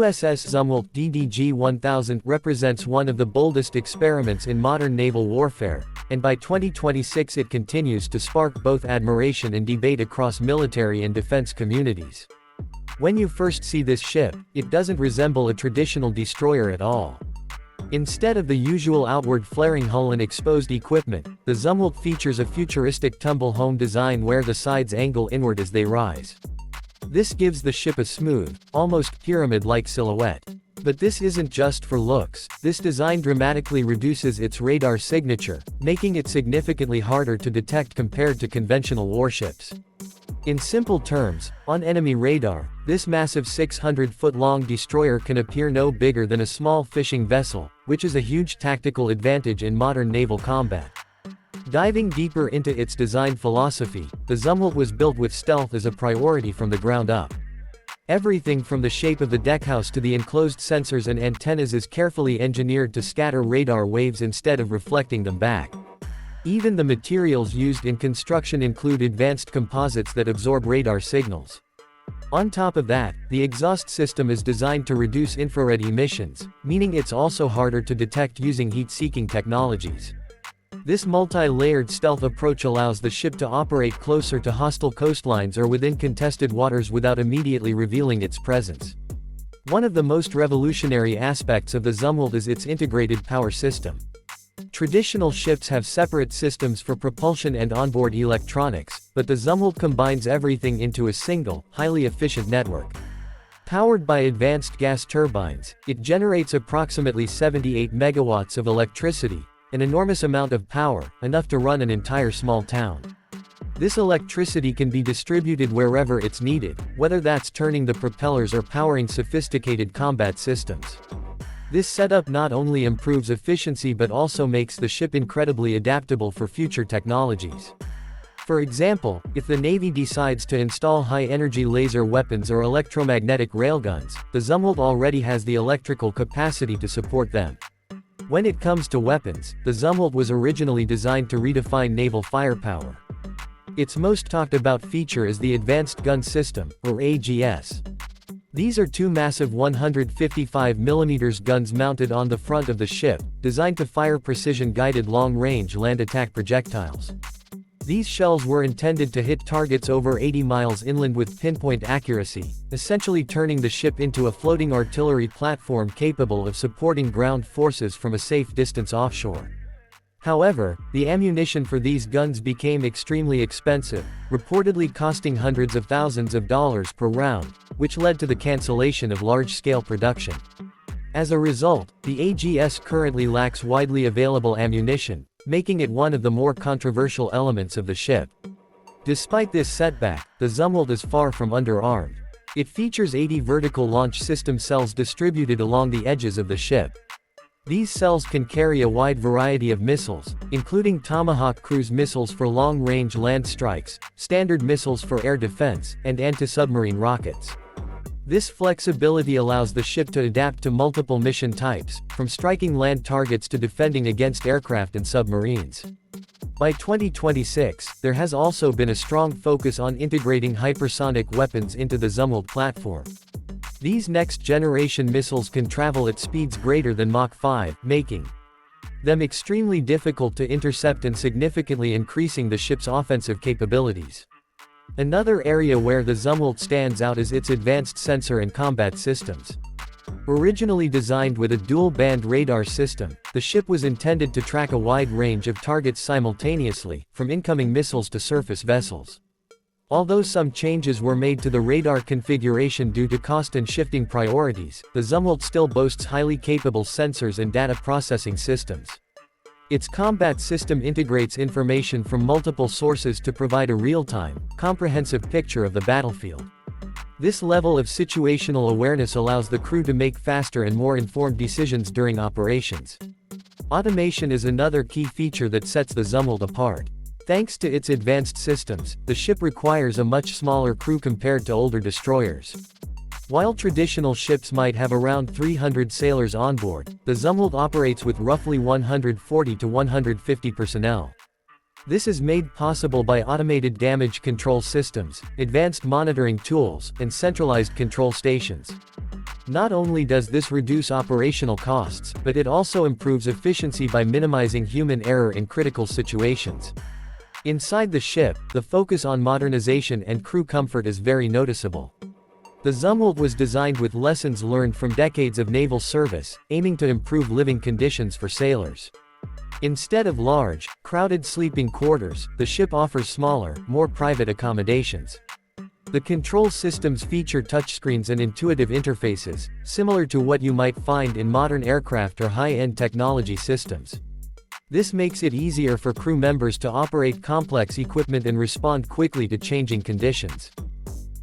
USS Zumwalt DDG-1000 represents one of the boldest experiments in modern naval warfare, and by 2026 it continues to spark both admiration and debate across military and defense communities. When you first see this ship, it doesn't resemble a traditional destroyer at all. Instead of the usual outward flaring hull and exposed equipment, the Zumwalt features a futuristic tumble-home design where the sides angle inward as they rise. This gives the ship a smooth, almost pyramid-like silhouette. But this isn't just for looks. This design dramatically reduces its radar signature, making it significantly harder to detect compared to conventional warships. In simple terms, on enemy radar, this massive 600-foot-long destroyer can appear no bigger than a small fishing vessel, which is a huge tactical advantage in modern naval combat. Diving deeper into its design philosophy, the Zumwalt was built with stealth as a priority from the ground up. Everything from the shape of the deckhouse to the enclosed sensors and antennas is carefully engineered to scatter radar waves instead of reflecting them back. Even the materials used in construction include advanced composites that absorb radar signals. On top of that, the exhaust system is designed to reduce infrared emissions, meaning it's also harder to detect using heat-seeking technologies. This multi-layered stealth approach allows the ship to operate closer to hostile coastlines or within contested waters without immediately revealing its presence. One of the most revolutionary aspects of the Zumwalt is its integrated power system. Traditional ships have separate systems for propulsion and onboard electronics, but the Zumwalt combines everything into a single, highly efficient network. Powered by advanced gas turbines, it generates approximately 78 megawatts of electricity, an enormous amount of power, enough to run an entire small town. This electricity can be distributed wherever it's needed, whether that's turning the propellers or powering sophisticated combat systems. This setup not only improves efficiency but also makes the ship incredibly adaptable for future technologies. For example, if the Navy decides to install high-energy laser weapons or electromagnetic railguns, the Zumwalt already has the electrical capacity to support them. When it comes to weapons, the Zumwalt was originally designed to redefine naval firepower. Its most talked about feature is the Advanced Gun System, or AGS. These are two massive 155mm guns mounted on the front of the ship, designed to fire precision-guided long-range land attack projectiles. These shells were intended to hit targets over 80 miles inland with pinpoint accuracy, essentially turning the ship into a floating artillery platform capable of supporting ground forces from a safe distance offshore. However, the ammunition for these guns became extremely expensive, reportedly costing hundreds of thousands of dollars per round, which led to the cancellation of large-scale production. As a result, the AGS currently lacks widely available ammunition, making it one of the more controversial elements of the ship. Despite this setback, the Zumwalt is far from underarmed. It features 80 vertical launch system cells distributed along the edges of the ship. These cells can carry a wide variety of missiles, including Tomahawk cruise missiles for long-range land strikes, standard missiles for air defense, and anti-submarine rockets. This flexibility allows the ship to adapt to multiple mission types, from striking land targets to defending against aircraft and submarines. By 2026, there has also been a strong focus on integrating hypersonic weapons into the Zumwalt platform. These next-generation missiles can travel at speeds greater than Mach 5, making them extremely difficult to intercept and significantly increasing the ship's offensive capabilities. Another area where the Zumwalt stands out is its advanced sensor and combat systems. Originally designed with a dual-band radar system, the ship was intended to track a wide range of targets simultaneously, from incoming missiles to surface vessels. Although some changes were made to the radar configuration due to cost and shifting priorities, the Zumwalt still boasts highly capable sensors and data processing systems. Its combat system integrates information from multiple sources to provide a real-time, comprehensive picture of the battlefield. This level of situational awareness allows the crew to make faster and more informed decisions during operations. Automation is another key feature that sets the Zumwalt apart. Thanks to its advanced systems, the ship requires a much smaller crew compared to older destroyers. While traditional ships might have around 300 sailors on board, the Zumwalt operates with roughly 140 to 150 personnel. This is made possible by automated damage control systems, advanced monitoring tools, and centralized control stations. Not only does this reduce operational costs, but it also improves efficiency by minimizing human error in critical situations. Inside the ship, the focus on modernization and crew comfort is very noticeable. The Zumwalt was designed with lessons learned from decades of naval service, aiming to improve living conditions for sailors. Instead of large, crowded sleeping quarters, the ship offers smaller, more private accommodations. The control systems feature touchscreens and intuitive interfaces, similar to what you might find in modern aircraft or high-end technology systems. This makes it easier for crew members to operate complex equipment and respond quickly to changing conditions.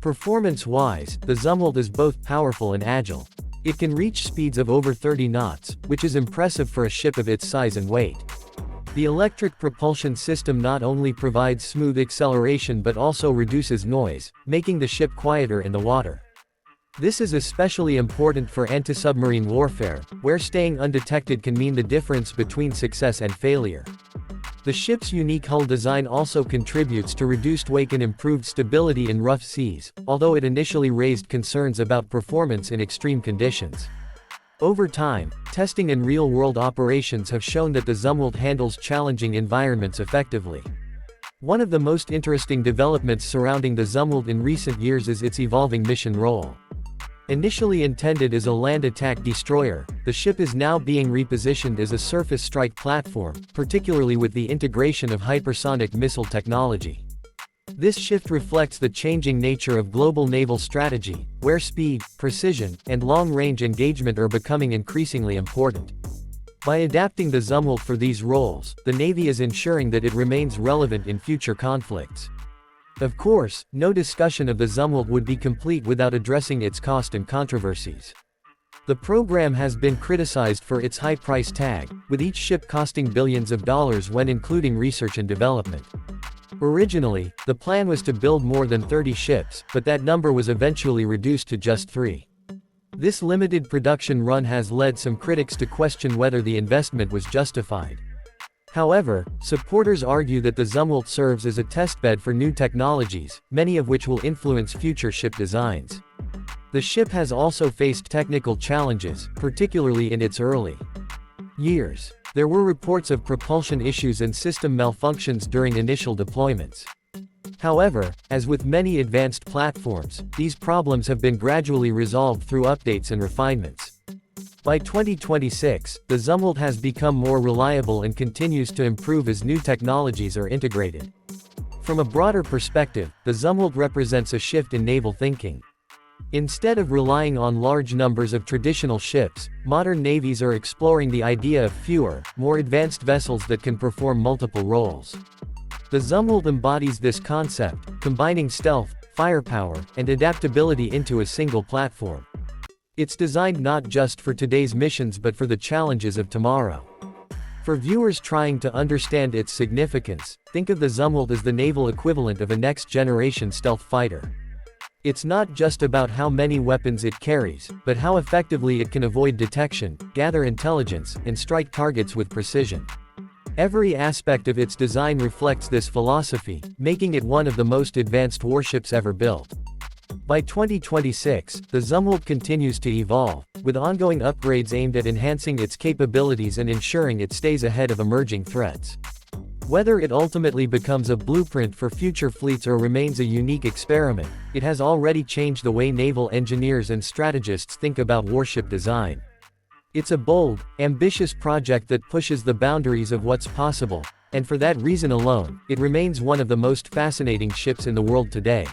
Performance-wise, the Zumwalt is both powerful and agile. It can reach speeds of over 30 knots, which is impressive for a ship of its size and weight. The electric propulsion system not only provides smooth acceleration but also reduces noise, making the ship quieter in the water. This is especially important for anti-submarine warfare, where staying undetected can mean the difference between success and failure. The ship's unique hull design also contributes to reduced wake and improved stability in rough seas, although it initially raised concerns about performance in extreme conditions. Over time, testing and real-world operations have shown that the Zumwalt handles challenging environments effectively. One of the most interesting developments surrounding the Zumwalt in recent years is its evolving mission role. Initially intended as a land attack destroyer, the ship is now being repositioned as a surface strike platform, particularly with the integration of hypersonic missile technology. This shift reflects the changing nature of global naval strategy, where speed, precision, and long-range engagement are becoming increasingly important. By adapting the Zumwalt for these roles, the Navy is ensuring that it remains relevant in future conflicts. Of course, no discussion of the Zumwalt would be complete without addressing its cost and controversies. The program has been criticized for its high price tag, with each ship costing billions of dollars when including research and development. Originally, the plan was to build more than 30 ships, but that number was eventually reduced to just 3. This limited production run has led some critics to question whether the investment was justified. However, supporters argue that the Zumwalt serves as a testbed for new technologies, many of which will influence future ship designs. The ship has also faced technical challenges, particularly in its early years. There were reports of propulsion issues and system malfunctions during initial deployments. However, as with many advanced platforms, these problems have been gradually resolved through updates and refinements. By 2026, the Zumwalt has become more reliable and continues to improve as new technologies are integrated. From a broader perspective, the Zumwalt represents a shift in naval thinking. Instead of relying on large numbers of traditional ships, modern navies are exploring the idea of fewer, more advanced vessels that can perform multiple roles. The Zumwalt embodies this concept, combining stealth, firepower, and adaptability into a single platform. It's designed not just for today's missions but for the challenges of tomorrow. For viewers trying to understand its significance, think of the Zumwalt as the naval equivalent of a next-generation stealth fighter. It's not just about how many weapons it carries, but how effectively it can avoid detection, gather intelligence, and strike targets with precision. Every aspect of its design reflects this philosophy, making it one of the most advanced warships ever built. By 2026, the Zumwalt continues to evolve, with ongoing upgrades aimed at enhancing its capabilities and ensuring it stays ahead of emerging threats. Whether it ultimately becomes a blueprint for future fleets or remains a unique experiment, it has already changed the way naval engineers and strategists think about warship design. It's a bold, ambitious project that pushes the boundaries of what's possible, and for that reason alone, it remains one of the most fascinating ships in the world today.